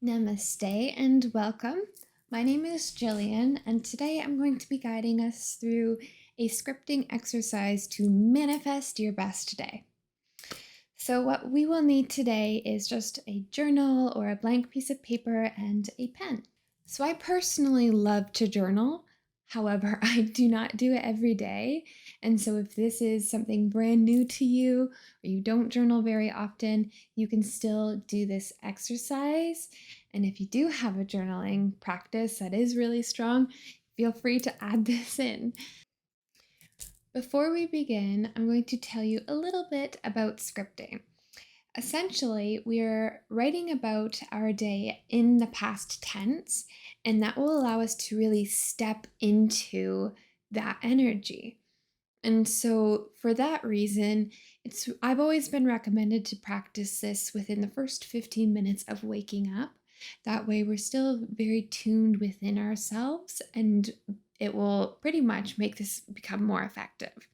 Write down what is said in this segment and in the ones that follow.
Namaste and welcome. My name is Jillian, and today I'm going to be guiding us through a scripting exercise to manifest your best day. So, what we will need today is just a journal or a blank piece of paper and a pen. So, I personally love to journal. However, I do not do it every day. And so, if this is something brand new to you or you don't journal very often, you can still do this exercise. And if you do have a journaling practice that is really strong, feel free to add this in. Before we begin, I'm going to tell you a little bit about scripting. Essentially, we're writing about our day in the past tense, and that will allow us to really step into that energy. And so, for that reason, I've always been recommended to practice this within the first 15 minutes of waking up. That way, we're still very tuned within ourselves, and it will pretty much make this become more effective.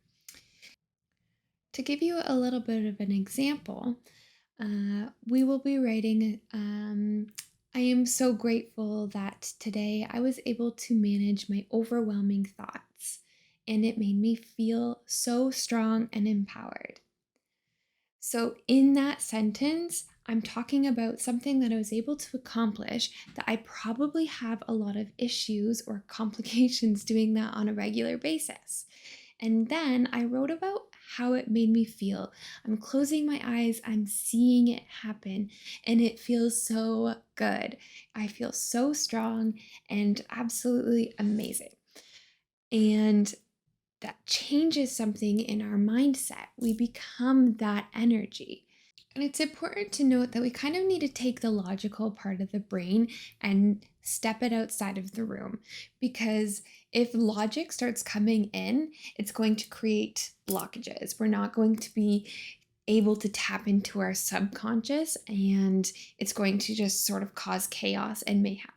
To give you a little bit of an example, we will be writing. I am so grateful that today I was able to manage my overwhelming thoughts, and it made me feel so strong and empowered. So, in that sentence, I'm talking about something that I was able to accomplish that I probably have a lot of issues or complications doing that on a regular basis. And then I wrote about how it made me feel. I'm closing my eyes, I'm seeing it happen, and it feels so good. I feel so strong and absolutely amazing. And that changes something in our mindset. We become that energy. And it's important to note that we kind of need to take the logical part of the brain and step it outside of the room. Because if logic starts coming in, it's going to create blockages. We're not going to be able to tap into our subconscious, and it's going to just sort of cause chaos and mayhem.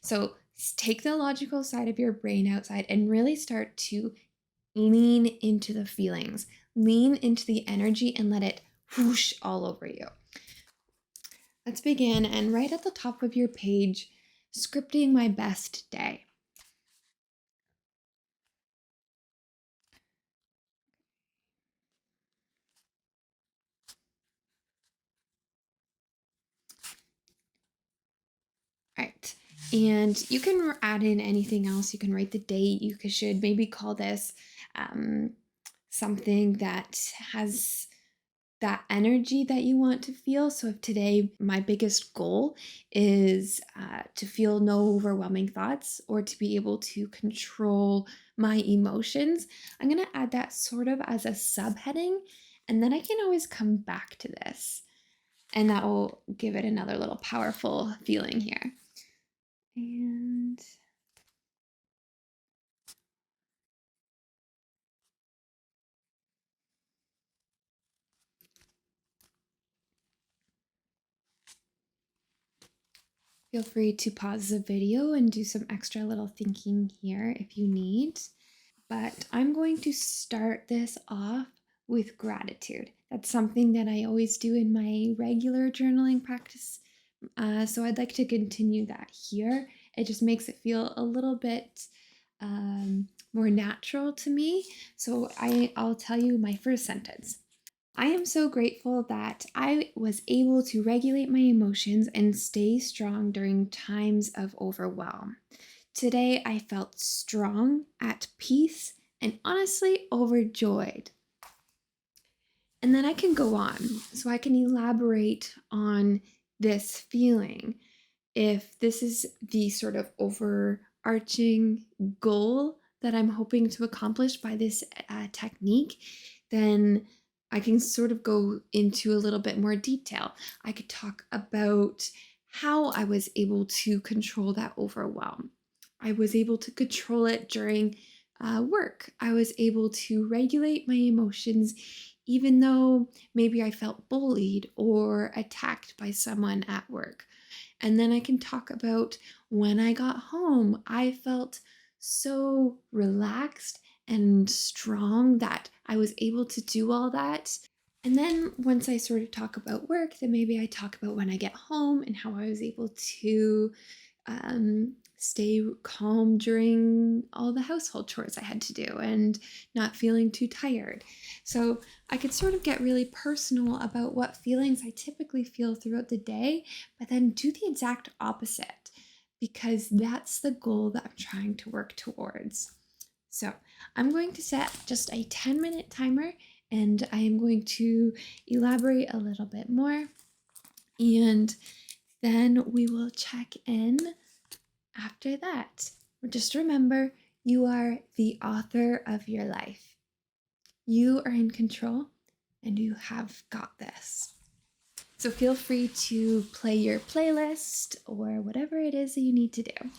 So take the logical side of your brain outside and really start to lean into the feelings, lean into the energy, and let it whoosh all over you. Let's begin. And right at the top of your page, scripting my best day. All right. And you can add in anything else. You can write the date. You should maybe call this something that has that energy that you want to feel. So, if today my biggest goal is to feel no overwhelming thoughts or to be able to control my emotions, I'm going to add that sort of as a subheading. And then I can always come back to this. And that will give it another little powerful feeling here. And feel free to pause the video and do some extra little thinking here if you need. But I'm going to start this off with gratitude. That's something that I always do in my regular journaling practice. So I'd like to continue that here. It just makes it feel a little bit more natural to me. So I'll tell you my first sentence. I am so grateful that I was able to regulate my emotions and stay strong during times of overwhelm. Today I felt strong, at peace, and honestly overjoyed. And then I can go on. So I can elaborate on this feeling. If this is the sort of overarching goal that I'm hoping to accomplish by this technique, then I can sort of go into a little bit more detail. I could talk about how I was able to control that overwhelm. I was able to control it during work. I was able to regulate my emotions even though maybe I felt bullied or attacked by someone at work. And then I can talk about when I got home, I felt so relaxed and strong that I was able to do all that. And then once I sort of talk about work, then maybe I talk about when I get home and how I was able to stay calm during all the household chores I had to do and not feeling too tired. So I could sort of get really personal about what feelings I typically feel throughout the day, but then do the exact opposite because that's the goal that I'm trying to work towards. So I'm going to set just a 10-minute timer and I am going to elaborate a little bit more. And then we will check in after that. Just remember, you are the author of your life. You are in control and you have got this. So feel free to play your playlist or whatever it is that you need to do.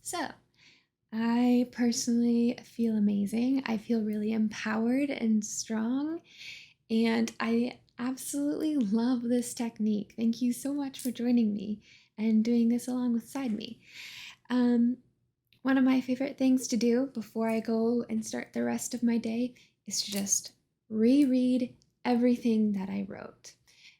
So, I personally feel amazing. I feel really empowered and strong, and I absolutely love this technique. Thank you so much for joining me and doing this alongside me. Um, One of my favorite things to do before I go and start the rest of my day is to just reread everything that I wrote.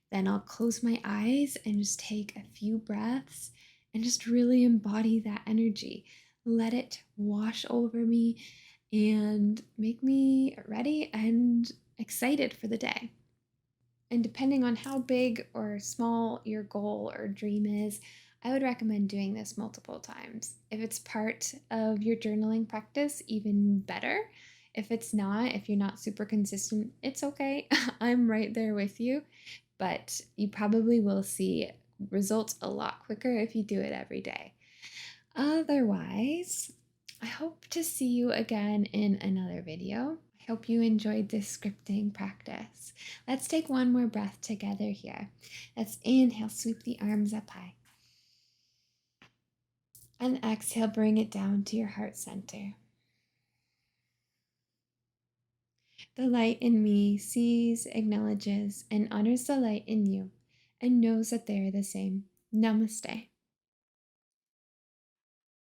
Then I'll close my eyes and just take a few breaths and just really embody that energy. Let it wash over me and make me ready and excited for the day. And depending on how big or small your goal or dream is, I would recommend doing this multiple times. If it's part of your journaling practice, even better. If it's not, if you're not super consistent, it's okay. I'm right there with you, but you probably will see results a lot quicker if you do it every day. Otherwise, I hope to see you again in another video. I hope you enjoyed this scripting practice. Let's take one more breath together here. Let's inhale, sweep the arms up high. And exhale, bring it down to your heart center. The light in me sees, acknowledges, and honors the light in you and knows that they are the same. Namaste.